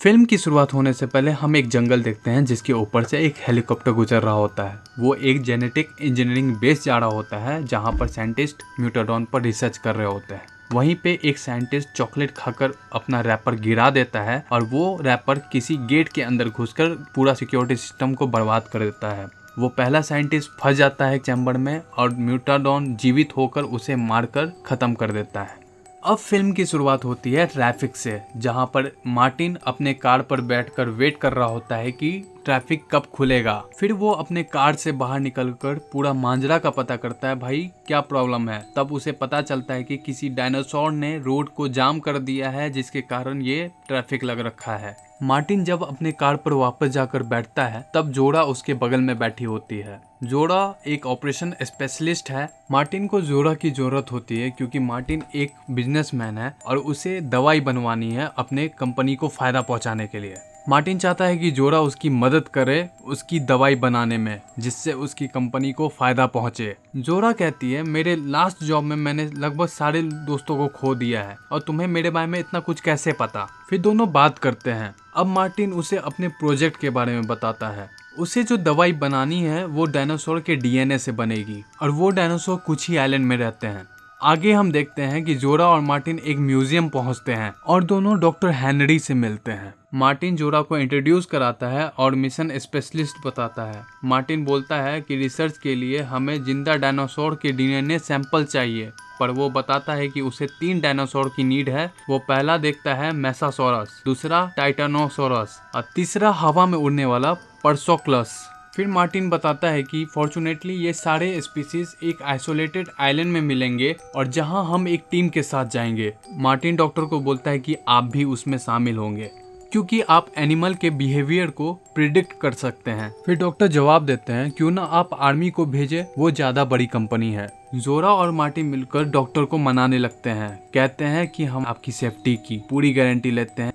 Film की शुरुआत होने से पहले हम एक जंगल देखते हैं जिसके ऊपर से एक हेलीकॉप्टर गुजर रहा होता है। वो एक जेनेटिक इंजीनियरिंग बेस जा रहा होता है जहां पर साइंटिस्ट म्यूटाडॉन पर रिसर्च कर रहे होते हैं। वहीं पे एक साइंटिस्ट चॉकलेट खाकर अपना रैपर गिरा देता है और वो रैपर किसी गेट के अंदर घुसकर पूरा सिक्योरिटी सिस्टम को बर्बाद कर देता है। वो पहला साइंटिस्ट फंस जाता है चैम्बर में और म्यूटाडॉन जीवित होकर उसे मारकर खत्म कर देता है। अब फिल्म की शुरुआत होती है ट्रैफिक से, जहां पर मार्टिन अपने कार पर बैठकर वेट कर रहा होता है कि ट्रैफिक कब खुलेगा। फिर वो अपने कार से बाहर निकलकर पूरा मांजरा का पता करता है, भाई क्या प्रॉब्लम है। तब उसे पता चलता है कि किसी डायनासोर ने रोड को जाम कर दिया है जिसके कारण ये ट्रैफिक लग रखा है। मार्टिन जब अपने कार पर वापस जाकर बैठता है तब जोरा उसके बगल में बैठी होती है। जोरा एक ऑपरेशन स्पेशलिस्ट है। मार्टिन को जोरा की जरूरत होती है क्योंकि मार्टिन एक बिजनेसमैन है और उसे दवाई बनवानी है अपने कंपनी को फायदा पहुंचाने के लिए। मार्टिन चाहता है कि जोरा उसकी मदद करे उसकी दवाई बनाने में जिससे उसकी कंपनी को फायदा पहुंचे। जोरा कहती है, मेरे लास्ट जॉब में मैंने लगभग सारे दोस्तों को खो दिया है और तुम्हें मेरे बारे में इतना कुछ कैसे पता। फिर दोनों बात करते हैं। अब मार्टिन उसे अपने प्रोजेक्ट के बारे में बताता है। उसे जो दवाई बनानी है वो डायनासोर के डीएनए से बनेगी और वो डायनासोर कुछ ही आइलैंड में रहते हैं। आगे हम देखते हैं कि जोरा और मार्टिन एक म्यूजियम पहुंचते हैं और दोनों डॉक्टर हेनरी से मिलते हैं। मार्टिन जोरा को इंट्रोड्यूस कराता है और मिशन स्पेशलिस्ट बताता है। मार्टिन बोलता है कि रिसर्च के लिए हमें जिंदा डायनासोर के डीएनए सैंपल चाहिए, पर वो बताता है कि उसे 3 डायनासोर की नीड है। वो पहला देखता है मेसासोरस, दूसरा टाइटानोसोरस और तीसरा हवा में उड़ने वाला परसोक्लस। फिर मार्टिन बताता है कि फॉर्चुनेटली ये सारे स्पीसीज एक आइसोलेटेड आइलैंड में मिलेंगे और जहां हम एक टीम के साथ जाएंगे। मार्टिन डॉक्टर को बोलता है कि आप भी उसमें शामिल होंगे क्योंकि आप एनिमल के बिहेवियर को प्रिडिक्ट कर सकते हैं। फिर डॉक्टर जवाब देते हैं, क्यों ना आप आर्मी को भेजे, वो ज्यादा बड़ी कंपनी है। जोरा और मार्टिन मिलकर डॉक्टर को मनाने लगते हैं, कहते हैं कि हम आपकी सेफ्टी की पूरी गारंटी लेते हैं।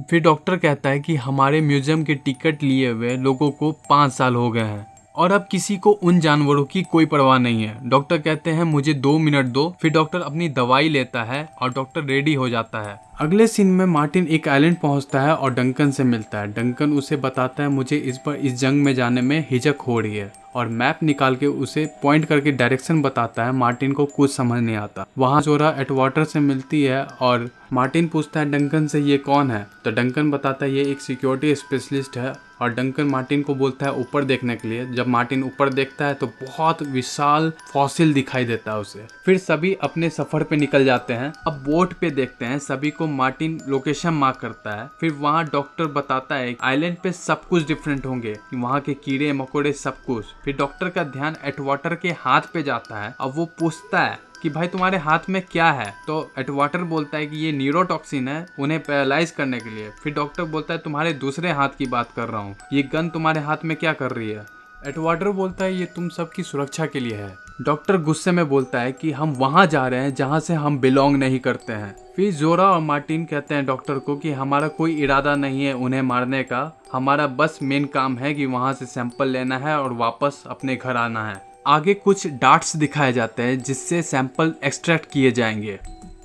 फिर डॉक्टर कहता है कि हमारे म्यूजियम के टिकट लिए हुए लोगों को 5 साल हो गए हैं और अब किसी को उन जानवरों की कोई परवाह नहीं है। डॉक्टर कहते हैं मुझे 2 मिनट दो। फिर डॉक्टर अपनी दवाई लेता है और डॉक्टर रेडी हो जाता है। अगले सीन में मार्टिन एक आइलैंड पहुंचता है और डंकन से मिलता है। डंकन उसे बताता है मुझे इस बार इस जंग में जाने में हिचक हो रही है और मैप निकाल के उसे पॉइंट करके डायरेक्शन बताता है। मार्टिन को कुछ समझ नहीं आता। वहाँ जोरा एटवाटर से मिलती है और मार्टिन पूछता है डंकन से ये कौन है, तो डंकन बताता है ये एक सिक्योरिटी स्पेशलिस्ट है और डंकन मार्टिन को बोलता है ऊपर देखने के लिए। जब मार्टिन ऊपर देखता है तो बहुत विशाल फॉसिल दिखाई देता है उसे। फिर सभी अपने सफर पे निकल जाते हैं। अब बोट पे देखते हैं सभी को मार्टिन लोकेशन मार्क करता है। फिर वहाँ डॉक्टर बताता है आइलैंड पे सब कुछ डिफरेंट होंगे, वहाँ के कीड़े मकोड़े सब कुछ। फिर डॉक्टर का ध्यान एटवाटर के हाथ पे जाता है और वो पूछता है कि भाई तुम्हारे हाथ में क्या है, तो एटवाटर बोलता है कि ये न्यूरोटॉक्सिन है उन्हें पैरालाइज करने के लिए। फिर डॉक्टर बोलता है तुम्हारे दूसरे हाथ की बात कर रहा हूँ, ये गन तुम्हारे हाथ में क्या कर रही है। एटवाटर बोलता है ये तुम सबकी सुरक्षा के लिए है। डॉक्टर गुस्से में बोलता है कि हम वहाँ जा रहे हैं जहाँ से हम बिलोंग नहीं करते हैं। फिर जोरा और मार्टिन कहते हैं डॉक्टर को कि हमारा कोई इरादा नहीं है उन्हें मारने का, हमारा बस मेन काम है कि वहाँ से सैंपल लेना है और वापस अपने घर आना है। आगे कुछ डार्ट्स दिखाए जाते हैं जिससे सैंपल एक्सट्रैक्ट किए जाएंगे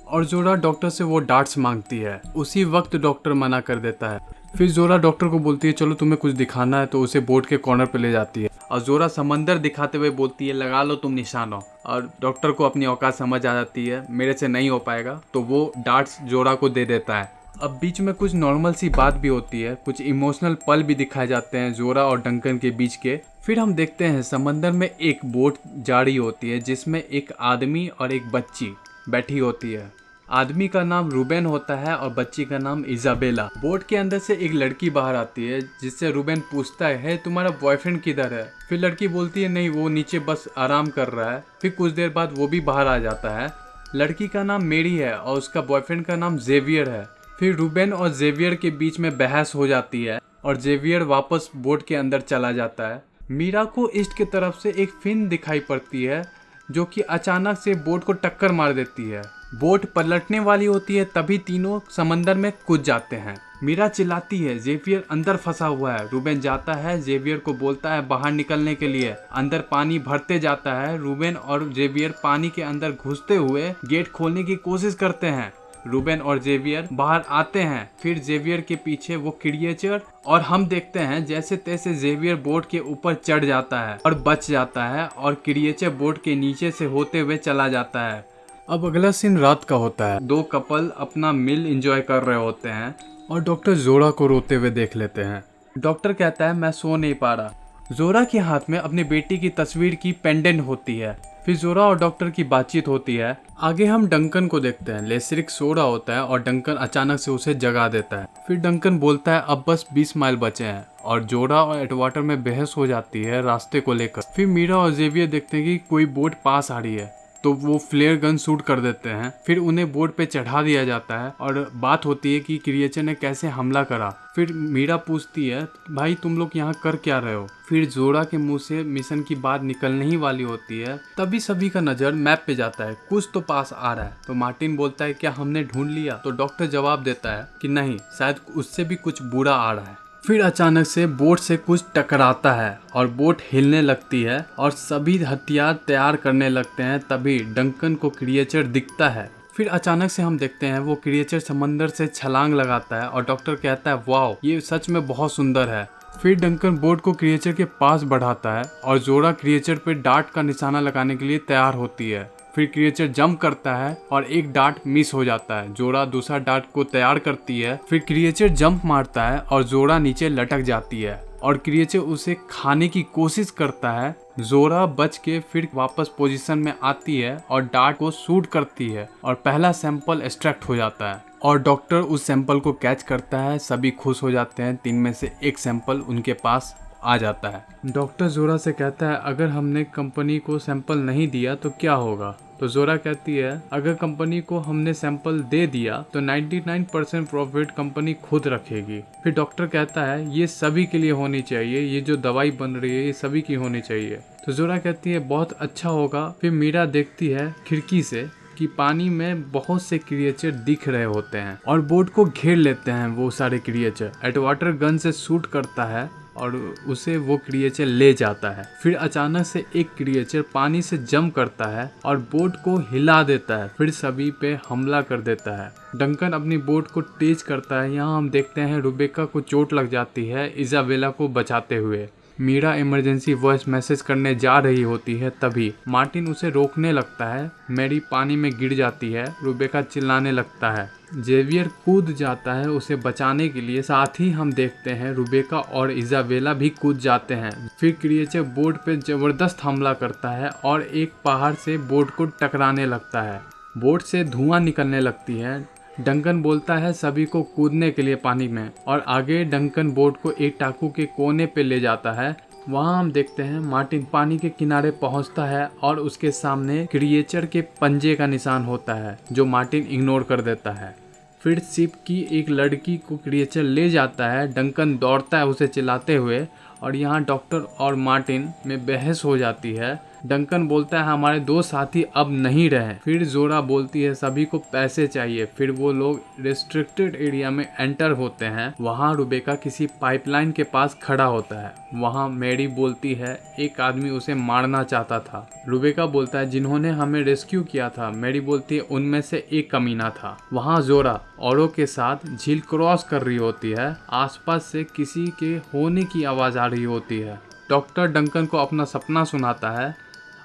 और जोरा डॉक्टर से वो डार्ट्स मांगती है। उसी वक्त डॉक्टर मना कर देता है। फिर जोरा डॉक्टर को बोलती है चलो तुम्हें कुछ दिखाना है, तो उसे बोट के कॉर्नर पे ले जाती है और जोरा समंदर दिखाते हुए बोलती है लगा लो तुम निशाना। और डॉक्टर को अपनी औकात समझ आ जाती है, मेरे से नहीं हो पाएगा, तो वो डार्ट्स जोरा को दे देता है। अब बीच में कुछ नॉर्मल सी बात भी होती है, कुछ इमोशनल पल भी दिखाए जाते हैं जोरा और डंकन के बीच के। फिर हम देखते हैं समंदर में एक बोट जा रही होती है जिसमें एक आदमी और एक बच्ची बैठी होती है। आदमी का नाम रूबेन होता है और बच्ची का नाम इजाबेला। बोट के अंदर से एक लड़की बाहर आती है जिससे रूबेन पूछता है तुम्हारा बॉयफ्रेंड किधर है। फिर लड़की बोलती है नहीं वो नीचे बस आराम कर रहा है। फिर कुछ देर बाद वो भी बाहर आ जाता है। लड़की का नाम मेरी है और उसका बॉयफ्रेंड का नाम जेवियर है। फिर रूबेन और जेवियर के बीच में बहस हो जाती है और जेवियर वापस बोट के अंदर चला जाता है। मीरा को ईस्ट की तरफ से एक फिन दिखाई पड़ती है जो कि अचानक से बोट को टक्कर मार देती है। बोट पलटने वाली होती है तभी तीनों समंदर में कूद जाते हैं। मीरा चिल्लाती है जेवियर अंदर फंसा हुआ है। रूबेन जाता है जेवियर को बोलता है बाहर निकलने के लिए। अंदर पानी भरते जाता है। रूबेन और जेवियर पानी के अंदर घुसते हुए गेट खोलने की कोशिश करते हैं। रूबेन और जेवियर बाहर आते हैं। फिर जेवियर के पीछे वो क्रिएचर, और हम देखते हैं जैसे तैसे जेवियर बोट के ऊपर चढ़ जाता है और बच जाता है और क्रिएचर बोट के नीचे से होते हुए चला जाता है। अब अगला सीन रात का होता है। दो कपल अपना मील एंजॉय कर रहे होते हैं और डॉक्टर जोरा को रोते हुए देख लेते हैं। डॉक्टर कहता है मैं सो नहीं पा रहा। जोरा के हाथ में अपनी बेटी की तस्वीर की पेंडेंट होती है। फिर जोरा और डॉक्टर की बातचीत होती है। आगे हम डंकन को देखते हैं। लेसरिक सो रहा होता है और डंकन अचानक से उसे जगा देता है। फिर डंकन बोलता है अब बस 20 माइल बचे हैं, और जोरा और एडवाटर में बहस हो जाती है रास्ते को लेकर। फिर मीरा और जेवियर देखते हैं कि कोई बोट पास आ रही है, तो वो फ्लेयर गन शूट कर देते हैं। फिर उन्हें बोट पे चढ़ा दिया जाता है और बात होती है कि क्रिएचर ने कैसे हमला करा। फिर मीरा पूछती है भाई तुम लोग यहाँ कर क्या रहे हो। फिर जोरा के मुंह से मिशन की बात निकलने ही वाली होती है, तभी सभी का नजर मैप पे जाता है। कुछ तो पास आ रहा है। तो मार्टिन बोलता है क्या हमने ढूंढ लिया। तो डॉक्टर जवाब देता है कि नहीं, शायद उससे भी कुछ बुरा आ रहा है। फिर अचानक से बोट से कुछ टकराता है और बोट हिलने लगती है और सभी हथियार तैयार करने लगते हैं। तभी डंकन को क्रिएचर दिखता है। फिर अचानक से हम देखते हैं वो क्रिएचर समंदर से छलांग लगाता है और डॉक्टर कहता है वाओ, ये सच में बहुत सुंदर है। फिर डंकन बोट को क्रिएचर के पास बढ़ाता है और जोरा क्रिएचर पे डार्ट का निशाना लगाने के लिए तैयार होती है। फिर क्रिएचर जंप करता है और एक डार्ट मिस हो जाता है। जोरा दूसरा डार्ट को तैयार करती है। फिर क्रिएचर जंप मारता है और जोरा नीचे लटक जाती है और क्रिएचर उसे खाने की कोशिश करता है। जोरा बच के फिर वापस पोजीशन में आती है और डार्ट को शूट करती है और पहला सैंपल एक्सट्रैक्ट हो जाता है और डॉक्टर उस सैंपल को कैच करता है। सभी खुश हो जाते हैं। 3 में से एक सैंपल उनके पास आ जाता है। डॉक्टर जोरा से कहता है अगर हमने कंपनी को सैंपल नहीं दिया तो क्या होगा। तो जोरा कहती है अगर कंपनी को हमने सैंपल दे दिया तो 99% प्रॉफिट कंपनी खुद रखेगी। फिर डॉक्टर कहता है ये सभी के लिए होनी चाहिए, ये जो दवाई बन रही है ये सभी की होनी चाहिए। तो जोरा कहती है बहुत अच्छा होगा। फिर मीरा देखती है खिड़की से कि पानी में बहुत से क्रिएचर दिख रहे होते हैं और बोट को घेर लेते हैं वो सारे क्रिएचर। एडवाटर गन से शूट करता है और उसे वो क्रिएचर ले जाता है। फिर अचानक से एक क्रिएचर पानी से जंप करता है और बोट को हिला देता है। फिर सभी पे हमला कर देता है। डंकन अपनी बोट को तेज करता है। यहाँ हम देखते हैं रुबेका को चोट लग जाती है इजाबेला को बचाते हुए। मीरा इमरजेंसी वॉइस मैसेज करने जा रही होती है, तभी मार्टिन उसे रोकने लगता है। मैरी पानी में गिर जाती है। रुबेका चिल्लाने लगता है। जेवियर कूद जाता है उसे बचाने के लिए। साथ ही हम देखते हैं रुबेका और इजाबेला भी कूद जाते हैं। फिर क्रिएचर बोट पे जबरदस्त हमला करता है और एक पहाड़ से बोट को टकराने लगता है। बोट से धुआं निकलने लगती है। डंकन बोलता है सभी को कूदने के लिए पानी में, और आगे डंकन बोट को एक टापू के कोने पे ले जाता है। वहाँ हम देखते हैं मार्टिन पानी के किनारे पहुँचता है और उसके सामने क्रिएचर के पंजे का निशान होता है जो मार्टिन इग्नोर कर देता है। फिर शिप की एक लड़की को क्रिएचर ले जाता है। डंकन दौड़ता है उसे चिल्लाते हुए, और यहाँ डॉक्टर और मार्टिन में बहस हो जाती है। डंकन बोलता है हमारे 2 साथी अब नहीं रहे। फिर जोरा बोलती है सभी को पैसे चाहिए। फिर वो लोग रेस्ट्रिक्टेड एरिया में एंटर होते हैं। वहाँ रुबेका किसी पाइपलाइन के पास खड़ा होता है। वहाँ मैरी बोलती है एक आदमी उसे मारना चाहता था। रुबेका बोलता है जिन्होंने हमें रेस्क्यू किया था। मैरी बोलती है उनमें से एक कमीना था। वहाँ जोरा औरों के साथ झील क्रॉस कर रही होती है। आसपास से किसी के होने की आवाज़ आ रही होती है। डॉक्टर डंकन को अपना सपना सुनाता है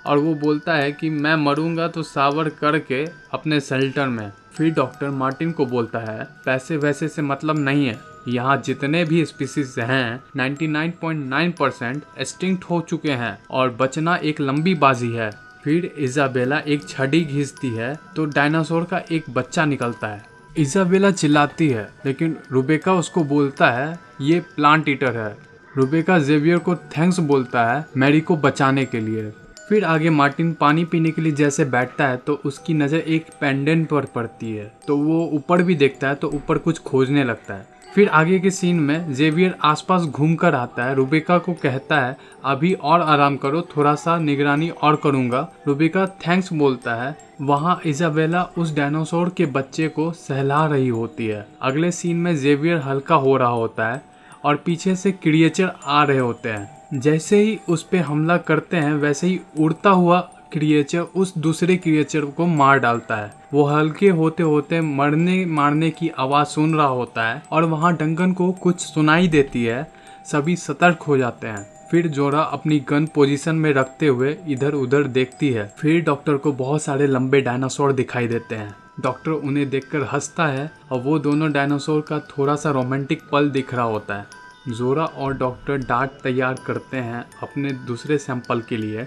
और वो बोलता है कि मैं मरूंगा तो शावर करके अपने शेल्टर में। फिर डॉक्टर मार्टिन को बोलता है पैसे वैसे से मतलब नहीं है, यहाँ जितने भी स्पीसीज हैं 99.9% एक्सटिंक्ट हो चुके हैं और बचना एक लंबी बाजी है। फिर इजाबेला एक छड़ी घिसती है तो डायनासोर का एक बच्चा निकलता है। इजाबेला चिल्लाती है लेकिन रुबेका उसको बोलता है ये प्लांट ईटर है। रुबेका जेवियर को थैंक्स बोलता है मैरी को बचाने के लिए। फिर आगे मार्टिन पानी पीने के लिए जैसे बैठता है तो उसकी नज़र एक पेंडेंट पर पड़ती है, तो वो ऊपर भी देखता है तो ऊपर कुछ खोजने लगता है। फिर आगे के सीन में जेवियर आसपास घूमकर आता है। रुबेका को कहता है अभी और आराम करो, थोड़ा सा निगरानी और करूँगा। रुबेका थैंक्स बोलता है। वहाँ इजाबेला उस डायनासोर के बच्चे को सहला रही होती है। अगले सीन में जेवियर हल्का हो रहा होता है और पीछे से क्रिएचर आ रहे होते हैं। जैसे ही उस पे हमला करते हैं वैसे ही उड़ता हुआ क्रिएचर उस दूसरे क्रिएचर को मार डालता है। वो हल्के होते होते मरने मारने की आवाज़ सुन रहा होता है और वहाँ डंकन को कुछ सुनाई देती है। सभी सतर्क हो जाते हैं। फिर जोरा अपनी गन पोजीशन में रखते हुए इधर उधर देखती है। फिर डॉक्टर को बहुत सारे लंबे डायनासोर दिखाई देते हैं। डॉक्टर उन्हें देखकर हंसता है और वो दोनों डायनासोर का थोड़ा सा रोमांटिक पल दिख रहा होता है। जोरा और डॉक्टर डार्ट तैयार करते हैं अपने दूसरे सैंपल के लिए।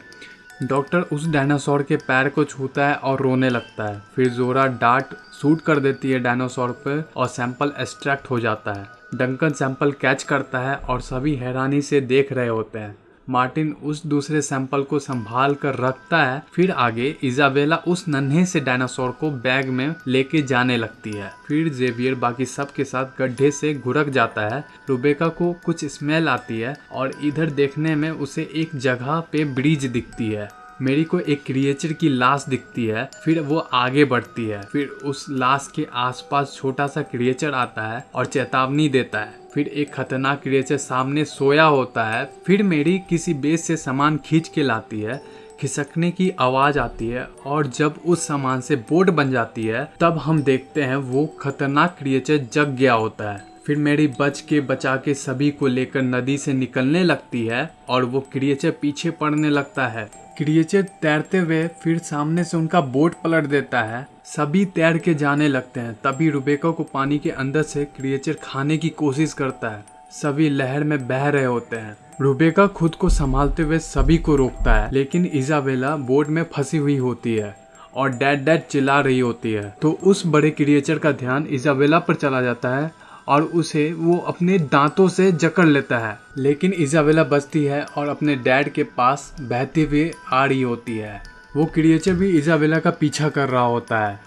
डॉक्टर उस डायनासोर के पैर को छूता है और रोने लगता है। फिर जोरा डार्ट शूट कर देती है डायनासोर पर और सैंपल एक्सट्रैक्ट हो जाता है। डंकन सैंपल कैच करता है और सभी हैरानी से देख रहे होते हैं। मार्टिन उस दूसरे सैंपल को संभाल कर रखता है। फिर आगे इजाबेला उस नन्हे से डायनासोर को बैग में लेके जाने लगती है। फिर जेवियर बाकी सब के साथ गड्ढे से घुरक जाता है। रुबेका को कुछ स्मेल आती है और इधर देखने में उसे एक जगह पे ब्रिज दिखती है। मेरी को एक क्रिएचर की लाश दिखती है। फिर वो आगे बढ़ती है। फिर उस लाश के आसपास छोटा सा क्रिएचर आता है और चेतावनी देता है। फिर एक खतरनाक क्रिएचर सामने सोया होता है। फिर मेरी किसी बेस से सामान खींच के लाती है। खिसकने की आवाज आती है और जब उस सामान से बोट बन जाती है तब हम देखते हैं वो खतरनाक क्रिएचर जग गया होता है। फिर मेरी बचा के सभी को लेकर नदी से निकलने लगती है और वो क्रिएचर पीछे पड़ने लगता है। क्रिएचर तैरते हुए फिर सामने से उनका बोट पलट देता है। सभी तैर के जाने लगते हैं। तभी रुबेका को पानी के अंदर से क्रिएचर खाने की कोशिश करता है। सभी लहर में बह रहे होते हैं। रुबेका खुद को संभालते हुए सभी को रोकता है, लेकिन इजाबेला बोट में फंसी हुई होती है और डैड डैड चिल्ला रही होती है। तो उस बड़े क्रिएचर का ध्यान इजाबेला पर चला जाता है और उसे वो अपने दांतों से जकड़ लेता है, लेकिन इजाबेला बचती है और अपने डैड के पास बहते हुए आ रही होती है। वो क्रिएचर भी इजाबेला का पीछा कर रहा होता है।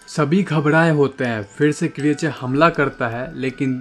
सभी घबराए होते हैं। फिर से क्रिएचर हमला करता है, लेकिन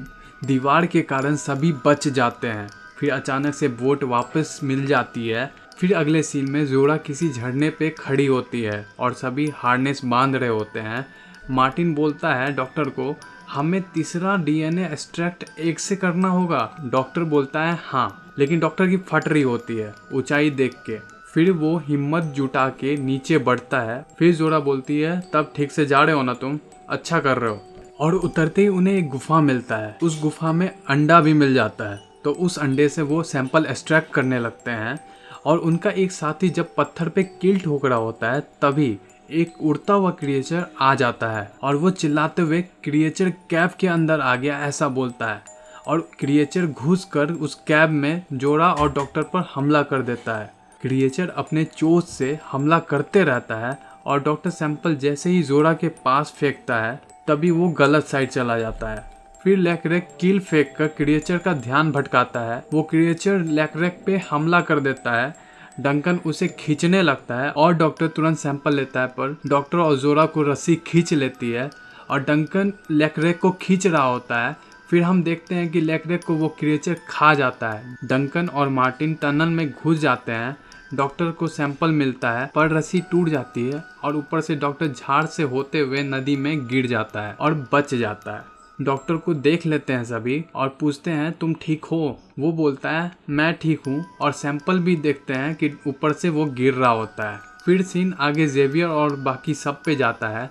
दीवार के कारण सभी बच जाते हैं। फिर अचानक से बोट वापस मिल जाती है। फिर अगले सीन में जोरा किसी झरने पे खड़ी होती है और सभी हार्नेस बांध रहे होते हैं। मार्टिन बोलता है डॉक्टर को, हमें तीसरा डीएनए एक्सट्रैक्ट एक से करना होगा। डॉक्टर बोलता है हाँ, लेकिन डॉक्टर की फट रही होती है ऊंचाई देख के। फिर वो हिम्मत जुटा के नीचे बढ़ता है। फिर जोरा बोलती है, तब ठीक से जा रहे हो ना तुम, अच्छा कर रहे हो। और उतरते ही उन्हें एक गुफा मिलता है। उस गुफा में अंडा भी मिल जाता है, तो उस अंडे से वो सैंपल एक्सट्रैक्ट करने लगते हैं। और उनका एक साथी जब पत्थर पे कील ठोक रहा होता है तभी एक उड़ता हुआ क्रिएचर आ जाता है और वो चिल्लाते हुए क्रिएचर कैब के अंदर आ गया ऐसा बोलता है। और क्रिएचर घुसकर उस कैब में जोरा और डॉक्टर पर हमला कर देता है। क्रिएचर अपने चोंच से हमला करते रहता है और डॉक्टर सैंपल जैसे ही जोरा के पास फेंकता है तभी वो गलत साइड चला जाता है। फिर लैकरेक कील फेंक कर क्रिएचर का ध्यान भटकाता है। वो क्रिएचर लैकरेक पे हमला कर देता है। डंकन उसे खींचने लगता है और डॉक्टर तुरंत सैंपल लेता है, पर डॉक्टर और जोरा को रस्सी खींच लेती है और डंकन लैकरेक को खींच रहा होता है। फिर हम देखते हैं कि लैकरेक को वो क्रिएचर खा जाता है। डंकन और मार्टिन टनल में घुस जाते हैं। डॉक्टर को सैंपल मिलता है पर रस्सी टूट जाती है और ऊपर से डॉक्टर झाड़ से होते हुए नदी में गिर जाता है और बच जाता है। डॉक्टर को देख लेते हैं सभी और पूछते हैं तुम ठीक हो। वो बोलता है मैं ठीक हूँ और सैंपल भी देखते हैं कि ऊपर से वो गिर रहा होता है। फिर सीन आगे जेवियर और बाकी सब पे जाता है।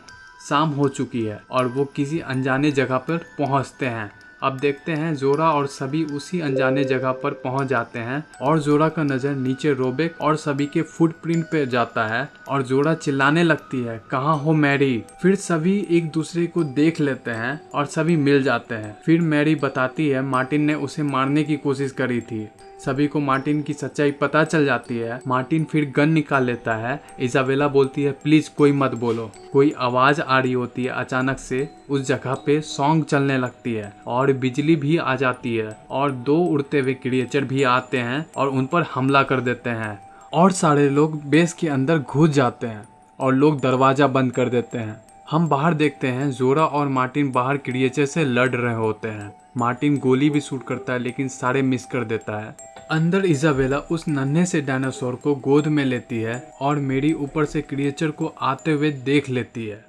शाम हो चुकी है और वो किसी अनजाने जगह पर पहुँचते हैं। अब देखते हैं जोरा और सभी उसी अनजाने जगह पर पहुंच जाते हैं और जोरा का नज़र नीचे रोबेक और सभी के फुटप्रिंट पे जाता है और जोरा चिल्लाने लगती है, कहाँ हो मैरी। फिर सभी एक दूसरे को देख लेते हैं और सभी मिल जाते हैं। फिर मैरी बताती है मार्टिन ने उसे मारने की कोशिश करी थी। सभी को मार्टिन की सच्चाई पता चल जाती है। मार्टिन फिर गन निकाल लेता है। इजाबेला बोलती है प्लीज कोई मत बोलो। कोई आवाज आ रही होती है। अचानक से उस जगह पे सॉन्ग चलने लगती है और बिजली भी आ जाती है और दो उड़ते हुए क्रिएचर भी आते हैं और उन पर हमला कर देते हैं और सारे लोग बेस के अंदर घुस जाते हैं और लोग दरवाजा बंद कर देते हैं। हम बाहर देखते हैं जोरा और मार्टिन बाहर क्रिएचर से लड़ रहे होते हैं। मार्टिन गोली भी शूट करता है लेकिन सारे मिस कर देता है। अंदर इजाबेला उस नन्हे से डायनासोर को गोद में लेती है और मेरी ऊपर से क्रिएचर को आते हुए देख लेती है।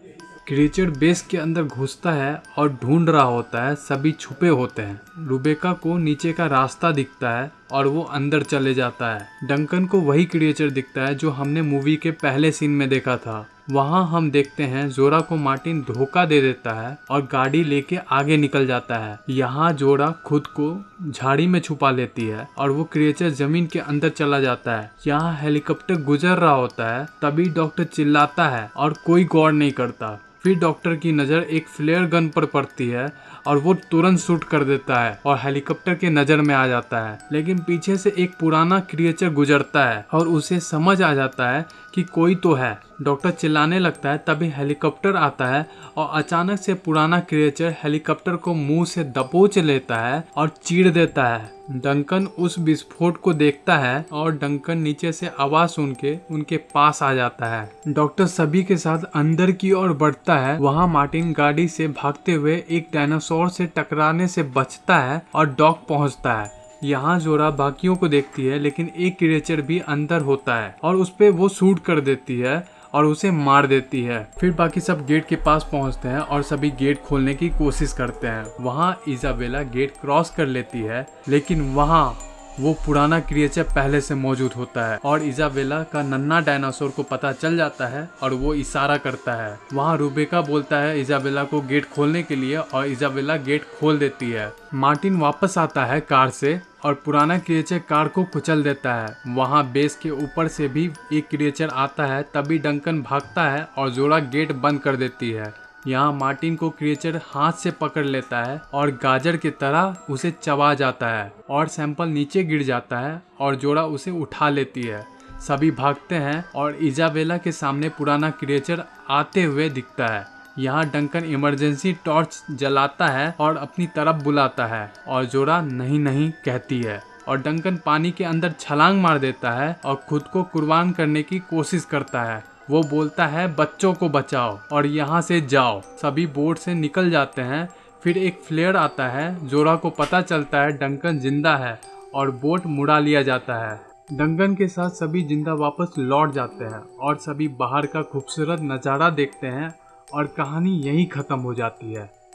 क्रिएचर बेस के अंदर घुसता है और ढूंढ रहा होता है, सभी छुपे होते हैं। रुबेका को नीचे का रास्ता दिखता है और वो अंदर चले जाता है। डंकन को वही क्रिएचर दिखता है जो हमने मूवी के पहले सीन में देखा था। वहाँ हम देखते हैं जोरा को मार्टिन धोखा दे देता है और गाड़ी लेके आगे निकल जाता है। यहाँ जोरा खुद को झाड़ी में छुपा लेती है और वो क्रिएचर जमीन के अंदर चला जाता है। यहाँ हेलीकॉप्टर गुजर रहा होता है, तभी डॉक्टर चिल्लाता है और कोई गौर नहीं करता। फिर डॉक्टर की नज़र एक फ्लेयर गन पर पड़ती है और वो तुरंत शूट कर देता है और हेलीकॉप्टर के नज़र में आ जाता है। लेकिन पीछे से एक पुराना क्रिएचर गुजरता है और उसे समझ आ जाता है कि कोई तो है। डॉक्टर चिल्लाने लगता है, तभी हेलीकॉप्टर आता है और अचानक से पुराना क्रिएचर हेलीकॉप्टर को मुंह से दबोच लेता है और चीर देता है। डंकन उस विस्फोट को देखता है और डंकन नीचे से आवाज सुन के उनके पास आ जाता है। डॉक्टर सभी के साथ अंदर की ओर बढ़ता है। वहाँ मार्टिन गाड़ी से भागते हुए एक डायनासोर से टकराने से बचता है और डॉक पहुँचता है। यहाँ जोरा बाकियों को देखती है, लेकिन एक क्रिएचर भी अंदर होता है और उस पे वो शूट कर देती है और उसे मार देती है। फिर बाकी सब गेट के पास पहुंचते हैं और सभी गेट खोलने की कोशिश करते हैं। वहाँ इजाबेला गेट क्रॉस कर लेती है, लेकिन वहाँ वो पुराना क्रिएचर पहले से मौजूद होता है और इजाबेला का नन्हा डायनासोर को पता चल जाता है और वो इशारा करता है। वहाँ रुबेका बोलता है इजाबेला को गेट खोलने के लिए और इजाबेला गेट खोल देती है। मार्टिन वापस आता है कार से और पुराना क्रिएचर कार को कुचल देता है। वहाँ बेस के ऊपर से भी एक क्रिएचर आता है, तभी डंकन भागता है और जोरा गेट बंद कर देती है। यहाँ मार्टिन को क्रिएचर हाथ से पकड़ लेता है और गाजर की तरह उसे चबा जाता है और सैंपल नीचे गिर जाता है और जोरा उसे उठा लेती है। सभी भागते हैं और इजाबेला के सामने पुराना क्रिएचर आते हुए दिखता है। यहाँ डंकन इमरजेंसी टॉर्च जलाता है और अपनी तरफ बुलाता है और जोरा नहीं नहीं कहती है और डंकन पानी के अंदर छलांग मार देता है और खुद को कुर्बान करने की कोशिश करता है। वो बोलता है बच्चों को बचाओ और यहाँ से जाओ। सभी बोट से निकल जाते हैं। फिर एक फ्लेयर आता है। जोरा को पता चलता है डंकन जिंदा है और बोट मुड़ा लिया जाता है। डंकन के साथ सभी जिंदा वापस लौट जाते हैं और सभी बाहर का खूबसूरत नज़ारा देखते हैं और कहानी यहीं ख़त्म हो जाती है।